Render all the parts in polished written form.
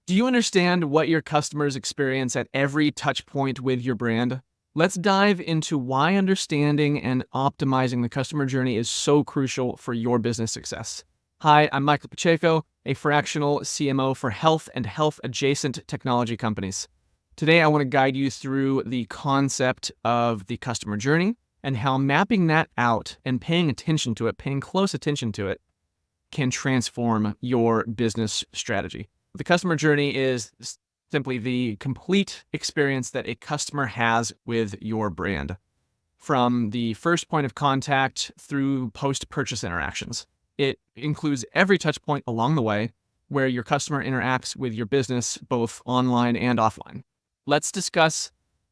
Do you understand what your customers experience at every touch point with your brand? Let's dive into why understanding and optimizing the customer journey is so crucial for your business success. Hi, I'm Michael Pacheco, a fractional CMO for health and health adjacent technology companies. Today, I want to guide you through the concept of the customer journey and how mapping that out and paying attention to it, paying close attention to it, can transform your business strategy. The customer journey is simply the complete experience that a customer has with your brand, from the first point of contact through post-purchase interactions. It includes every touch point along the way where your customer interacts with your business, both online and offline. Let's discuss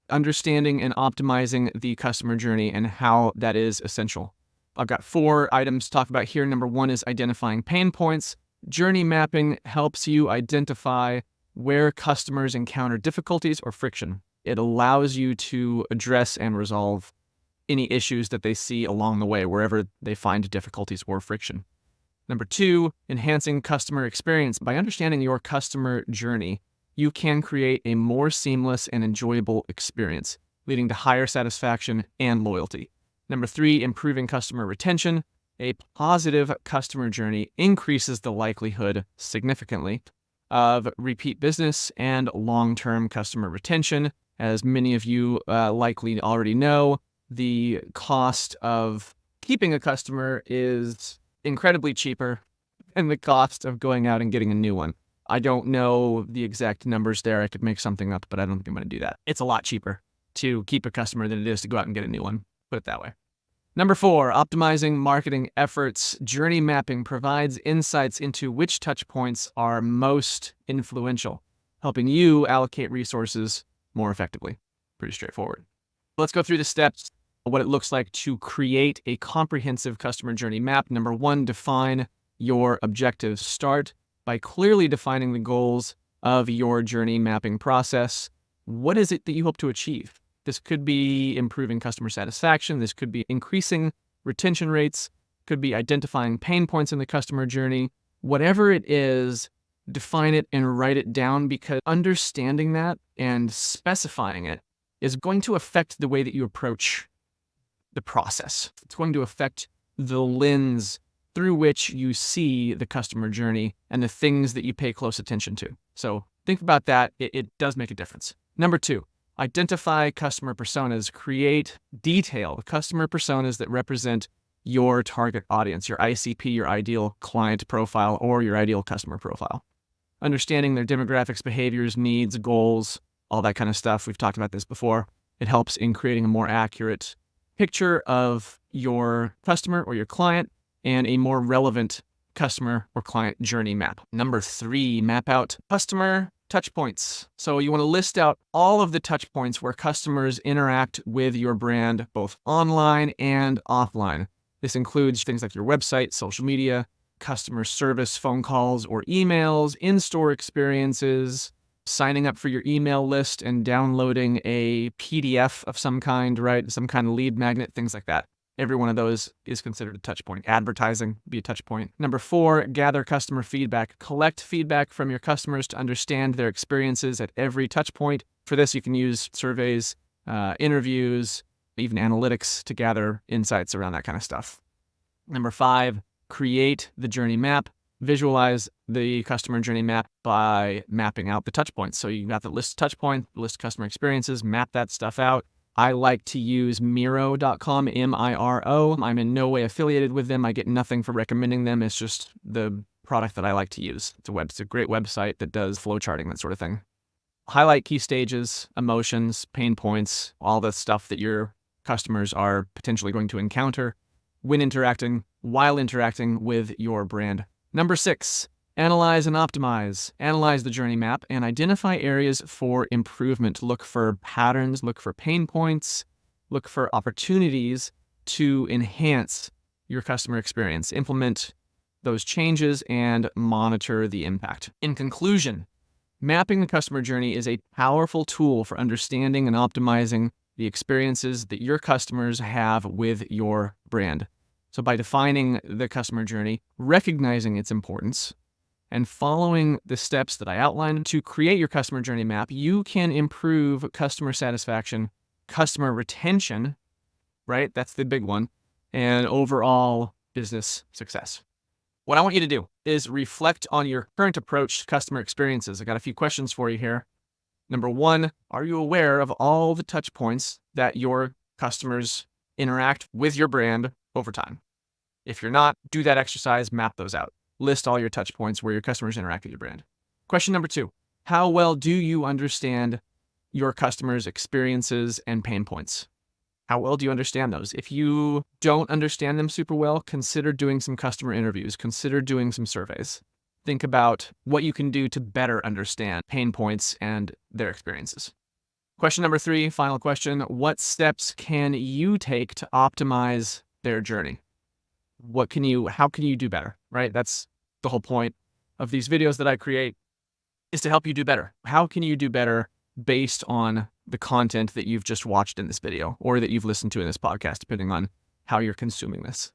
understanding and optimizing the customer journey and how that is essential. I've got 4 items to talk about here. Number 1 is identifying pain points. Journey mapping helps you identify where customers encounter difficulties or friction. It allows you to address and resolve any issues that they see along the way, wherever they find difficulties or friction. Number 2, enhancing customer experience. By understanding your customer journey, you can create a more seamless and enjoyable experience, leading to higher satisfaction and loyalty. Number 3, improving customer retention. A positive customer journey increases the likelihood significantly of repeat business and long-term customer retention. As many of you likely already know, the cost of keeping a customer is incredibly cheaper than the cost of going out and getting a new one. I don't know the exact numbers there. I could make something up, but I don't think I'm going to do that. It's a lot cheaper to keep a customer than it is to go out and get a new one. Put it that way. Number 4, optimizing marketing efforts. Journey mapping provides insights into which touch points are most influential, helping you allocate resources more effectively. Pretty straightforward. Let's go through the steps, what it looks like to create a comprehensive customer journey map. Number 1, define your objectives. Start by clearly defining the goals of your journey mapping process. What is it that you hope to achieve? This could be improving customer satisfaction. This could be increasing retention rates, could be identifying pain points in the customer journey. Whatever it is, define it and write it down, because understanding that and specifying it is going to affect the way that you approach the process. It's going to affect the lens through which you see the customer journey and the things that you pay close attention to. So think about that. It does make a difference. Number 2, identify customer personas. Create detailed customer personas that represent your target audience, your ICP, your ideal client profile, or your ideal customer profile. Understanding their demographics, behaviors, needs, goals, all that kind of stuff. We've talked about this before. It helps in creating a more accurate picture of your customer or your client and a more relevant customer or client journey map. Number 3, map out customer touch points. So you want to list out all of the touch points where customers interact with your brand, both online and offline. This includes things like your website, social media, customer service, phone calls or emails, in-store experiences, signing up for your email list and downloading a PDF of some kind, right? Some kind of lead magnet, things like that. Every one of those is considered a touch point. Advertising would be a touch point. Number 4, gather customer feedback. Collect feedback from your customers to understand their experiences at every touch point. For this, you can use surveys, interviews, even analytics to gather insights around that kind of stuff. Number 5, create the journey map. Visualize the customer journey map by mapping out the touch points. So you got the list of touch points, list of customer experiences, map that stuff out. I like to use Miro.com, M-I-R-O. I'm in no way affiliated with them. I get nothing for recommending them. It's just the product that I like to use. It's a great website that does flow charting, that sort of thing. Highlight key stages, emotions, pain points, all the stuff that your customers are potentially going to encounter while interacting with your brand. Number 6, analyze and optimize. Analyze the journey map and identify areas for improvement. Look for patterns, look for pain points, look for opportunities to enhance your customer experience. Implement those changes and monitor the impact. In conclusion, mapping the customer journey is a powerful tool for understanding and optimizing the experiences that your customers have with your brand. So by defining the customer journey, recognizing its importance, And following the steps that I outlined to create your customer journey map, you can improve customer satisfaction, customer retention, right? That's the big one, and overall business success. What I want you to do is reflect on your current approach to customer experiences. I got a few questions for you here. Number one, are you aware of all the touch points that your customers interact with your brand over time? If you're not, do that exercise, map those out. List all your touch points where your customers interact with your brand. Question number two, how well do you understand your customers' experiences and pain points? How well do you understand those? If you don't understand them super well, consider doing some customer interviews, consider doing some surveys. Think about what you can do to better understand pain points and their experiences. Question number three, final question, what steps can you take to optimize their journey? How can you do better, right? That's the whole point of these videos that I create, is to help you do better. How can you do better based on the content that you've just watched in this video or that you've listened to in this podcast, depending on how you're consuming this?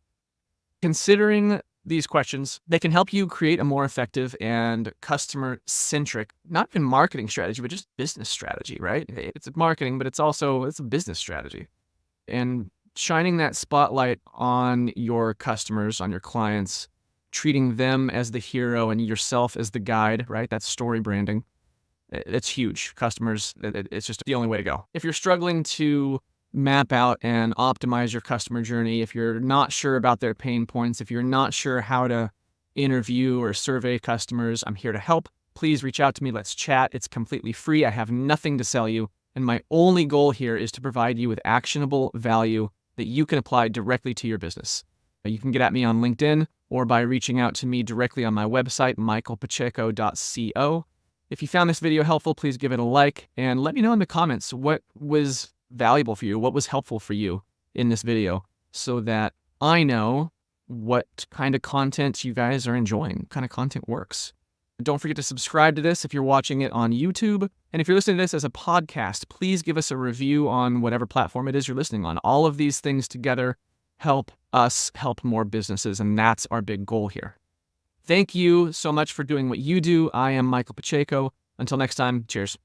Considering these questions, they can help you create a more effective and customer-centric, not even marketing strategy, but just business strategy, right? It's marketing, but it's a business strategy. And shining that spotlight on your customers, on your clients, treating them as the hero and yourself as the guide, right? That's story branding. It's huge. Customers, it's just the only way to go. If you're struggling to map out and optimize your customer journey, if you're not sure about their pain points, if you're not sure how to interview or survey customers, I'm here to help. Please reach out to me. Let's chat. It's completely free. I have nothing to sell you. And my only goal here is to provide you with actionable value that you can apply directly to your business. You can get at me on LinkedIn or by reaching out to me directly on my website, michaelpacheco.co. If you found this video helpful, please give it a like and let me know in the comments what was valuable for you, what was helpful for you in this video, so that I know what kind of content you guys are enjoying, what kind of content works. Don't forget to subscribe to this if you're watching it on YouTube. And if you're listening to this as a podcast, please give us a review on whatever platform it is you're listening on. All of these things together help us help more businesses, and that's our big goal here. Thank you so much for doing what you do. I am Michael Pacheco. Until next time, cheers.